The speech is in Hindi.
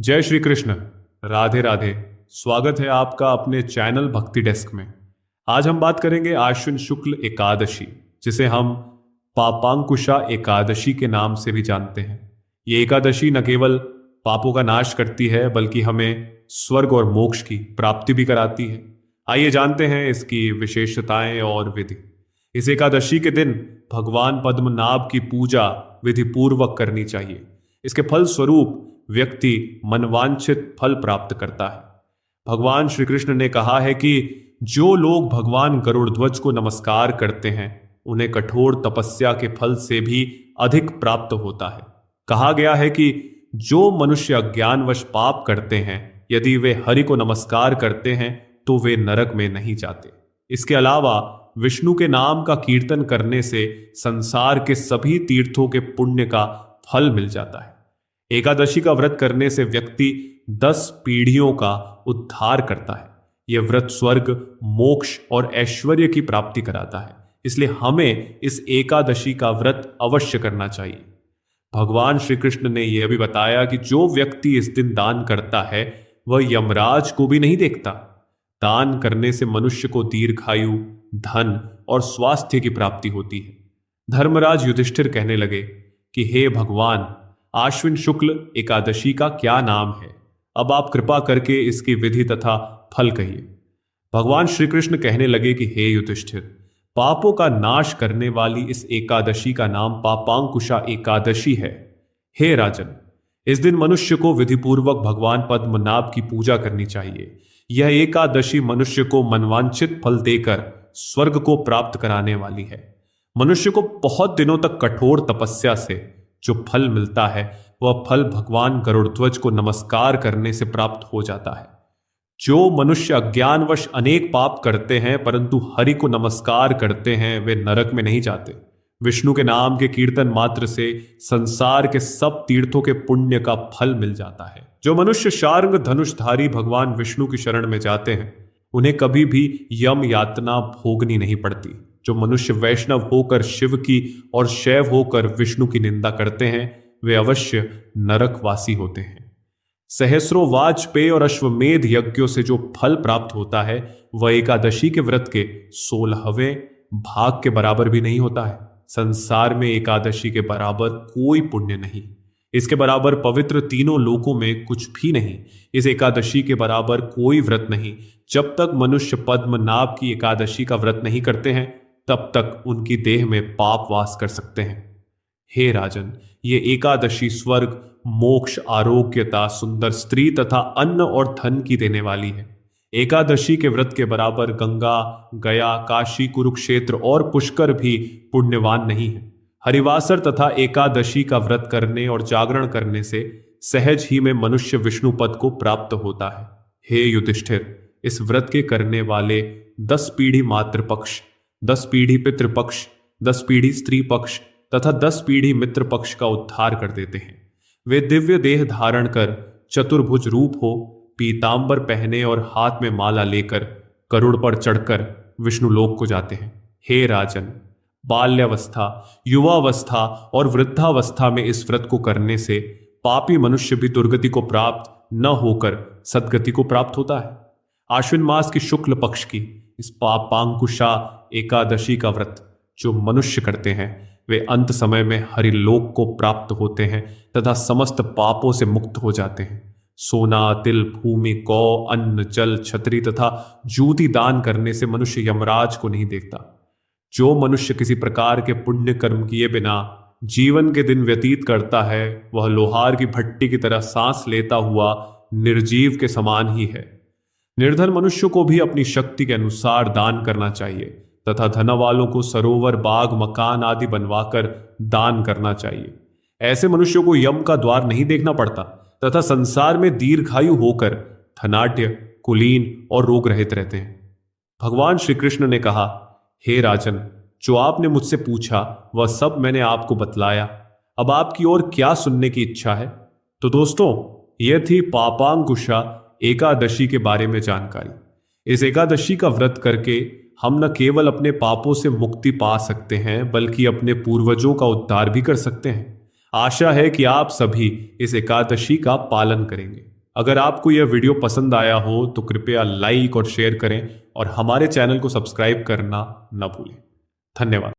जय श्री कृष्ण। राधे राधे। स्वागत है आपका अपने चैनल भक्ति डेस्क में। आज हम बात करेंगे आश्विन शुक्ल एकादशी, जिसे हम पापांकुशा एकादशी के नाम से भी जानते हैं। ये एकादशी न केवल पापों का नाश करती है बल्कि हमें स्वर्ग और मोक्ष की प्राप्ति भी कराती है। आइए जानते हैं इसकी विशेषताएं और विधि। इस एकादशी के दिन भगवान पद्मनाभ की पूजा विधि पूर्वक करनी चाहिए। इसके फल स्वरूप व्यक्ति मनवांछित फल प्राप्त करता है। भगवान श्री कृष्ण ने कहा है कि जो लोग भगवान गरुड़ध्वज को नमस्कार करते हैं उन्हें कठोर तपस्या के फल से भी अधिक प्राप्त होता है। कहा गया है कि जो मनुष्य अज्ञानवश पाप करते हैं, यदि वे हरि को नमस्कार करते हैं तो वे नरक में नहीं जाते। इसके अलावा विष्णु के नाम का कीर्तन करने से संसार के सभी तीर्थों के पुण्य का फल मिल जाता है। एकादशी का व्रत करने से व्यक्ति 10 पीढ़ियों का उद्धार करता है। यह व्रत स्वर्ग, मोक्ष और ऐश्वर्य की प्राप्ति कराता है। इसलिए हमें इस एकादशी का व्रत अवश्य करना चाहिए। भगवान श्री कृष्ण ने यह भी बताया कि जो व्यक्ति इस दिन दान करता है वह यमराज को भी नहीं देखता। दान करने से मनुष्य को दीर्घायु, धन और स्वास्थ्य की प्राप्ति होती है। धर्मराज युधिष्ठिर कहने लगे कि हे भगवान, आश्विन शुक्ल एकादशी का क्या नाम है? अब आप कृपा करके इसकी विधि तथा फल कहिए। भगवान श्री कृष्ण कहने लगे कि हे युधिष्ठिर, पापों का नाश करने वाली इस एकादशी का नाम पापांकुशा एकादशी है। हे राजन, इस दिन मनुष्य को विधिपूर्वक भगवान पद्मनाभ की पूजा करनी चाहिए। यह एकादशी मनुष्य को मनवांछित फल देकर स्वर्ग को प्राप्त कराने वाली है। मनुष्य को बहुत दिनों तक कठोर तपस्या से जो फल मिलता है वह फल भगवान गरुड़ध्वज को नमस्कार करने से प्राप्त हो जाता है। जो मनुष्य अज्ञानवश अनेक पाप करते हैं परंतु हरि को नमस्कार करते हैं वे नरक में नहीं जाते। विष्णु के नाम के कीर्तन मात्र से संसार के सब तीर्थों के पुण्य का फल मिल जाता है। जो मनुष्य शार्ंग धनुषधारी भगवान विष्णु की शरण में जाते हैं उन्हें कभी भी यम यातना भोगनी नहीं पड़ती। जो मनुष्य वैष्णव होकर शिव की और शैव होकर विष्णु की निंदा करते हैं वे अवश्य नरकवासी होते हैं। सहस्रों वाजपेय और अश्वमेध यज्ञों से जो फल प्राप्त होता है वह एकादशी के व्रत के 16वें भाग के बराबर भी नहीं होता है। संसार में एकादशी के बराबर कोई पुण्य नहीं। इसके बराबर पवित्र तीनों लोकों में कुछ भी नहीं। इस एकादशी के बराबर कोई व्रत नहीं। जब तक मनुष्य पद्मनाभ की एकादशी का व्रत नहीं करते हैं तब तक उनकी देह में पाप वास कर सकते हैं। हे राजन, ये एकादशी स्वर्ग, मोक्ष, आरोग्यता, सुंदर स्त्री तथा अन्न और धन की देने वाली है। एकादशी के व्रत के बराबर गंगा, गया, काशी, कुरुक्षेत्र और पुष्कर भी पुण्यवान नहीं है। हरिवासर तथा एकादशी का व्रत करने और जागरण करने से सहज ही में मनुष्य विष्णु पद को प्राप्त होता है। हे युधिष्ठिर, इस व्रत के करने वाले 10 पीढ़ी मातृपक्ष, 10 पीढ़ी पितृपक्ष, 10 पीढ़ी स्त्री पक्ष तथा 10 पीढ़ी मित्र पक्ष का उद्धार कर देते हैं। वे दिव्य देह धारण कर, चतुर्भुज रूप हो, पीतांबर पहने और हाथ में माला लेकर गरुड़ पर चढ़कर विष्णु लोक को जाते हैं। हे राजन, बाल्यावस्था, युवावस्था और वृद्धावस्था में इस व्रत को करने से पापी मनुष्य भी दुर्गति को प्राप्त न होकर सद्गति को प्राप्त होता है। आश्विन मास की शुक्ल पक्ष की इस पापांकुशा एकादशी का व्रत जो मनुष्य करते हैं वे अंत समय में हरिलोक को प्राप्त होते हैं तथा समस्त पापों से मुक्त हो जाते हैं। सोना, तिल, भूमि, गौ, अन्न, जल, छतरी तथा जूती दान करने से मनुष्य यमराज को नहीं देखता। जो मनुष्य किसी प्रकार के पुण्य कर्म किए बिना जीवन के दिन व्यतीत करता है वह लोहार की भट्टी की तरह सांस लेता हुआ निर्जीव के समान ही है। निर्धन मनुष्य को भी अपनी शक्ति के अनुसार दान करना चाहिए तथा धन वालों को सरोवर, बाग, मकान आदि बनवाकर दान करना चाहिए। ऐसे मनुष्यों को यम का द्वार नहीं देखना पड़ता तथा संसार में दीर्घायु होकर धनाढ्य, कुलीन और रोग रहित रहते हैं। भगवान श्री कृष्ण ने कहा, हे राजन, जो आपने मुझसे पूछा वह सब मैंने आपको बतलाया। अब आपकी और क्या सुनने की इच्छा है? तो दोस्तों, यह थी पापांकुशा एकादशी के बारे में जानकारी। इस एकादशी का व्रत करके हम न केवल अपने पापों से मुक्ति पा सकते हैं बल्कि अपने पूर्वजों का उद्धार भी कर सकते हैं। आशा है कि आप सभी इस एकादशी का पालन करेंगे। अगर आपको यह वीडियो पसंद आया हो तो कृपया लाइक और शेयर करें और हमारे चैनल को सब्सक्राइब करना न भूलें। धन्यवाद।